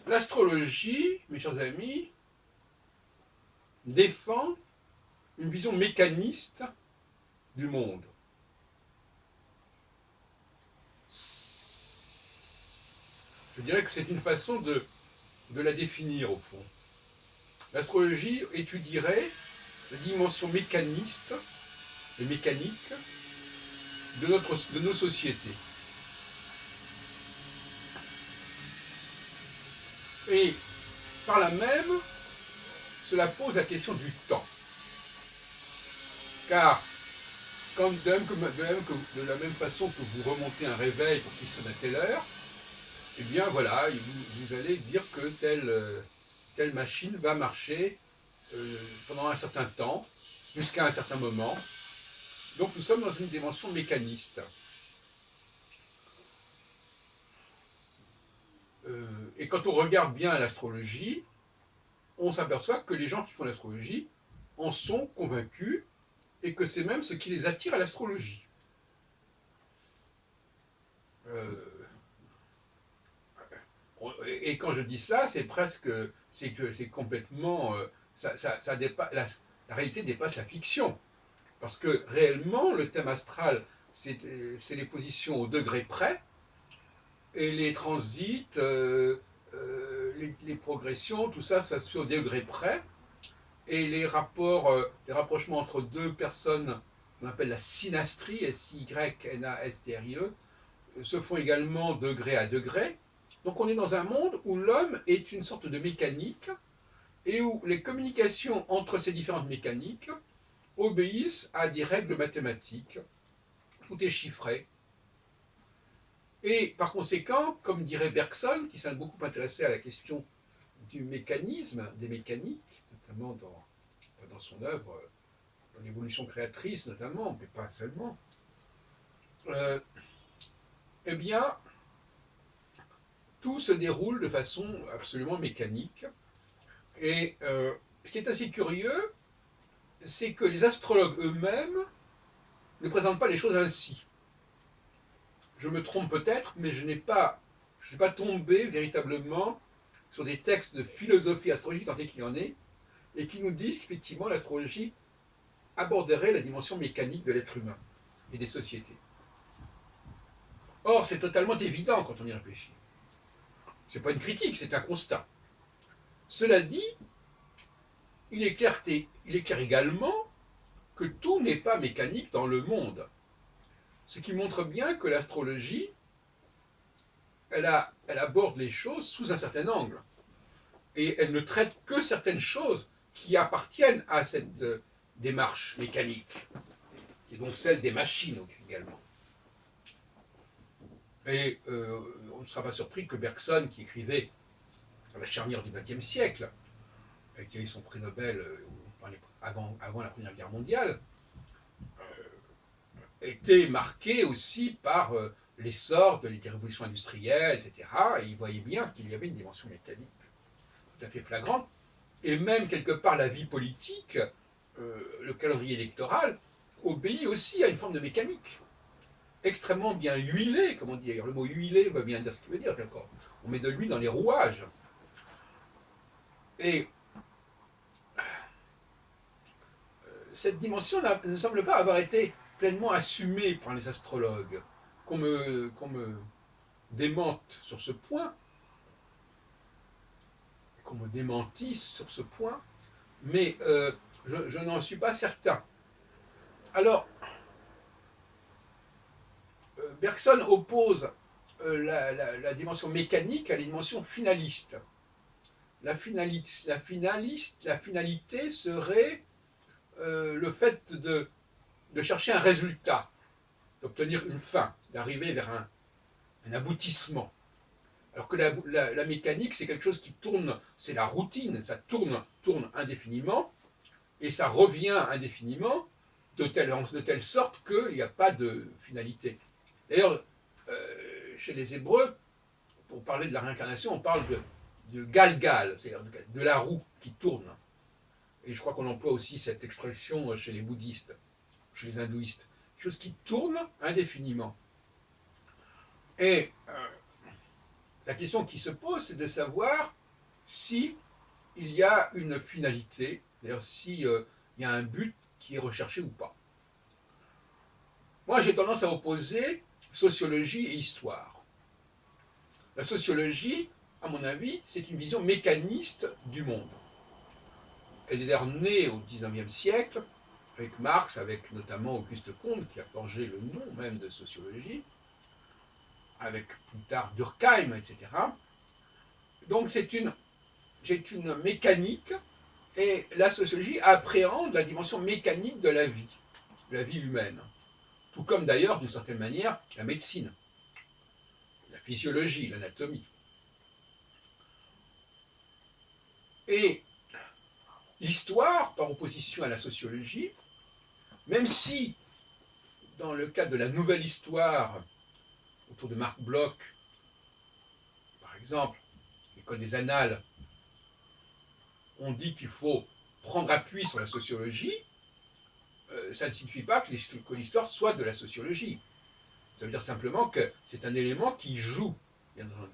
L'astrologie, mes chers amis, défend une vision mécaniste du monde. Je dirais que c'est une façon de la définir, au fond. L'astrologie étudierait la dimension mécaniste et mécanique de nos sociétés. Et par là même, cela pose la question du temps. Car, de la même façon que vous remontez un réveil pour qu'il sonne à telle heure, eh bien voilà, vous allez dire que telle machine va marcher pendant un certain temps, jusqu'à un certain moment. Donc nous sommes dans une dimension mécaniste. Et quand on regarde bien l'astrologie, on s'aperçoit que les gens qui font l'astrologie en sont convaincus et que c'est même ce qui les attire à l'astrologie. Et quand je dis cela, c'est presque, c'est complètement, la réalité dépasse la fiction. Parce que réellement, le thème astral, c'est les positions au degré près, et les transits, les progressions, tout ça, ça se fait au degré près. Et les rapprochements entre deux personnes, qu'on appelle la synastrie, S-Y-N-A-S-T-R-I-E, se font également degré à degré. Donc on est dans un monde où l'homme est une sorte de mécanique et où les communications entre ces différentes mécaniques obéissent à des règles mathématiques. Tout est chiffré. Et par conséquent, comme dirait Bergson, qui s'est beaucoup intéressé à la question du mécanisme, des mécaniques, notamment dans son œuvre, dans l'évolution créatrice notamment, mais pas seulement, eh bien, tout se déroule de façon absolument mécanique. Et ce qui est assez curieux, c'est que les astrologues eux-mêmes ne présentent pas les choses ainsi. Je me trompe peut-être, mais je ne suis pas tombé véritablement sur des textes de philosophie astrologique, tant qu'il y en ait, et qui nous disent qu'effectivement l'astrologie aborderait la dimension mécanique de l'être humain et des sociétés. Or, c'est totalement évident quand on y réfléchit. Ce n'est pas une critique, c'est un constat. Cela dit, il est clair également que tout n'est pas mécanique dans le monde. Ce qui montre bien que l'astrologie, elle aborde les choses sous un certain angle. Et elle ne traite que certaines choses qui appartiennent à cette démarche mécanique, qui est donc celle des machines également. Et on ne sera pas surpris que Bergson, qui écrivait à la charnière du XXe siècle, et qui a eu son prix Nobel avant la Première Guerre mondiale, était marqué aussi par l'essor de la révolution industrielle, etc. Et il voyait bien qu'il y avait une dimension mécanique tout à fait flagrante. Et même quelque part la vie politique, le calendrier électoral, obéit aussi à une forme de mécanique extrêmement bien huilée, comme on dit. D'ailleurs, le mot huilé veut bien dire ce qu'il veut dire. On met de l'huile dans les rouages. Et cette dimension ne semble pas avoir été pleinement assumée par les astrologues. Qu'on me démente sur ce point, qu'on me démentisse sur ce point, mais je n'en suis pas certain. Alors, Bergson oppose la dimension mécanique à la dimension finaliste. La finalité serait le fait de chercher un résultat, d'obtenir une fin, d'arriver vers un aboutissement. Alors que la mécanique, c'est quelque chose qui tourne, c'est la routine, ça tourne indéfiniment, et ça revient indéfiniment, de telle sorte qu'il n'y a pas de finalité. D'ailleurs, chez les Hébreux, pour parler de la réincarnation, on parle de galgal, c'est-à-dire de la roue qui tourne. Et je crois qu'on emploie aussi cette expression chez les bouddhistes, chez les hindouistes. Quelque chose qui tourne indéfiniment. Et la question qui se pose, c'est de savoir si il y a une finalité, c'est-à-dire si il y a un but qui est recherché ou pas. Moi, j'ai tendance à opposer sociologie et histoire. La sociologie, à mon avis, c'est une vision mécaniste du monde. Elle est d'ailleurs née au XIXe siècle, avec Marx, avec notamment Auguste Comte, qui a forgé le nom même de sociologie, avec plus tard Durkheim, etc. Donc c'est une mécanique, et la sociologie appréhende la dimension mécanique de la vie humaine. Tout comme d'ailleurs, d'une certaine manière, la médecine, la physiologie, l'anatomie. Et l'histoire, par opposition à la sociologie, même si, dans le cadre de la nouvelle histoire, autour de Marc Bloch, par exemple, l'école des annales, on dit qu'il faut prendre appui sur la sociologie, ça ne signifie pas que l'histoire soit de la sociologie. Ça veut dire simplement que c'est un élément qui joue, bien entendu.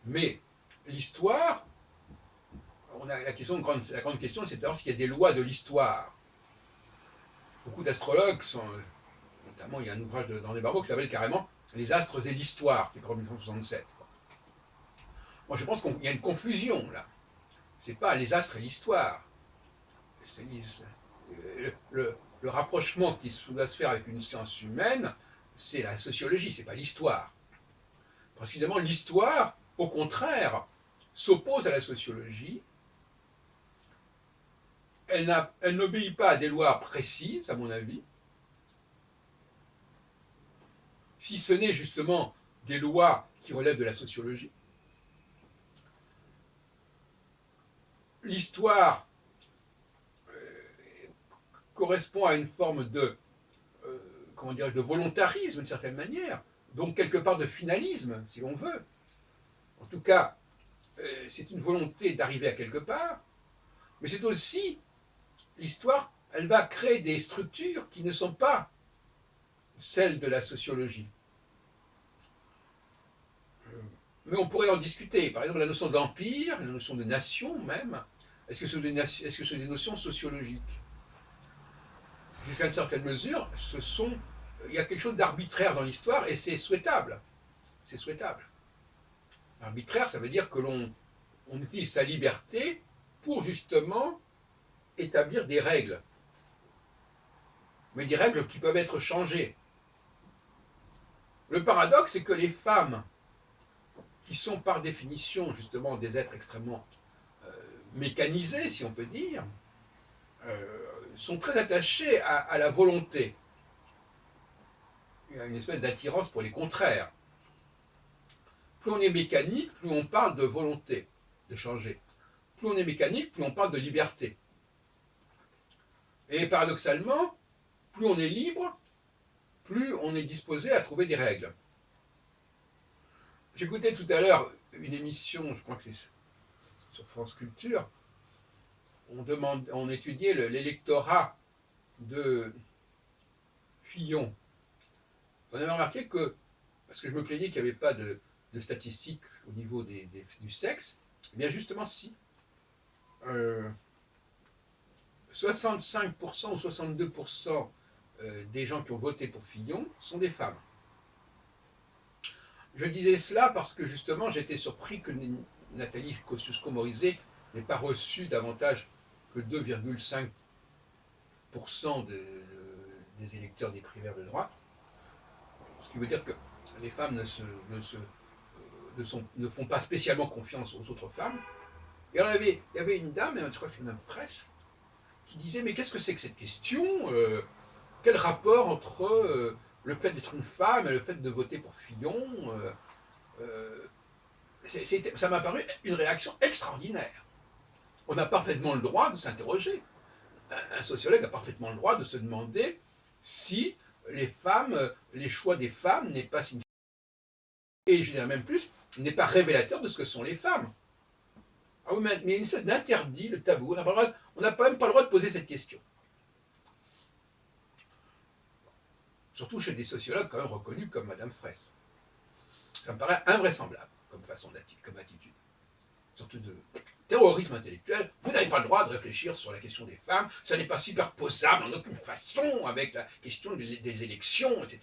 Mais l'histoire, on a la grande question, c'est de savoir s'il y a des lois de l'histoire. Beaucoup d'astrologues sont, notamment il y a un ouvrage d'André Barbeau qui s'appelle carrément Les astres et l'histoire, qui est en 1967. Moi je pense qu'il y a une confusion là. C'est pas les astres et l'histoire. C'est le rapprochement qui doit se faire avec une science humaine, c'est la sociologie, c'est pas l'histoire. Précisément l'histoire, au contraire, s'oppose à la sociologie. Elle n'obéit pas à des lois précises, à mon avis, si ce n'est justement des lois qui relèvent de la sociologie. L'histoire correspond à une forme de, comment dirais-je, de volontarisme d'une certaine manière, donc quelque part de finalisme, si l'on veut. En tout cas, c'est une volonté d'arriver à quelque part, mais c'est aussi, l'histoire, elle va créer des structures qui ne sont pas celles de la sociologie. Mais on pourrait en discuter. Par exemple, la notion d'empire, la notion de nation même, est-ce que ce sont des notions sociologiques? Jusqu'à une certaine mesure, il y a quelque chose d'arbitraire dans l'histoire et c'est souhaitable. C'est souhaitable. Arbitraire, ça veut dire que on utilise sa liberté pour justement établir des règles. Mais des règles qui peuvent être changées. Le paradoxe, c'est que les femmes, qui sont par définition justement des êtres extrêmement mécanisés, si on peut dire, sont très attachées à la volonté. Il y a une espèce d'attirance pour les contraires. Plus on est mécanique, plus on parle de volonté, de changer. Plus on est mécanique, plus on parle de liberté. Et paradoxalement, plus on est libre, plus on est disposé à trouver des règles. J'écoutais tout à l'heure une émission, je crois que c'est sur France Culture, on étudiait l'électorat de Fillon. On avait remarqué que, parce que je me plaignais qu'il n'y avait pas de statistiques au niveau du sexe, eh bien justement si. 65% ou 62% des gens qui ont voté pour Fillon sont des femmes. Je disais cela parce que justement j'étais surpris que Nathalie Kosciusko-Morizet n'ait pas reçu davantage que 2,5% des électeurs des primaires de droite. Ce qui veut dire que les femmes ne font pas spécialement confiance aux autres femmes. Et alors il y avait une dame, je crois que c'est Mme Fraisse, qui disait mais qu'est-ce que c'est que cette question quel rapport entre le fait d'être une femme et le fait de voter pour Fillon ça m'a paru une réaction extraordinaire. On a parfaitement le droit de s'interroger. Un sociologue a parfaitement le droit de se demander si les femmes, les choix des femmes n'est pas significatif, et je dirais même plus, n'est pas révélateur de ce que sont les femmes. Ah oui, mais il y a une sorte d'interdit, de tabou. On n'a même pas le droit de poser cette question. Surtout chez des sociologues quand même reconnus comme Madame Fraisse. Ça me paraît invraisemblable comme façon d'attitude, comme attitude. sorte de terrorisme intellectuel. Vous n'avez pas le droit de réfléchir sur la question des femmes, ça n'est pas superposable en aucune façon avec la question des élections, etc.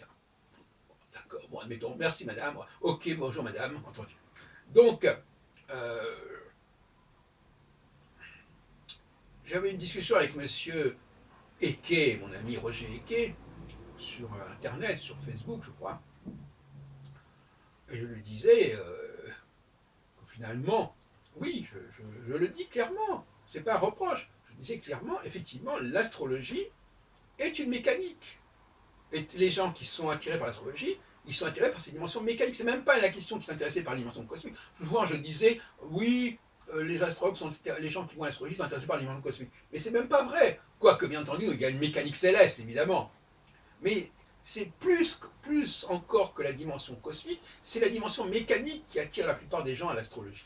D'accord, bon, admettons, merci madame, ok, bonjour madame, entendu. Donc, j'avais une discussion avec monsieur Eke, mon ami Roger Eke, sur Internet, sur Facebook, je crois, et je lui disais, finalement, oui, je le dis clairement, c'est pas un reproche, je disais clairement, effectivement, l'astrologie est une mécanique. Et les gens qui sont attirés par l'astrologie, ils sont attirés par ces dimensions mécaniques. C'est même pas la question qui s'intéressait par les dimensions cosmiques. Souvent, je disais, oui, les astrologues sont les gens qui vont à l'astrologie sont intéressés par les dimensions cosmiques. Mais c'est même pas vrai. Quoique, bien entendu, il y a une mécanique céleste, évidemment. Mais c'est plus encore que la dimension cosmique, c'est la dimension mécanique qui attire la plupart des gens à l'astrologie.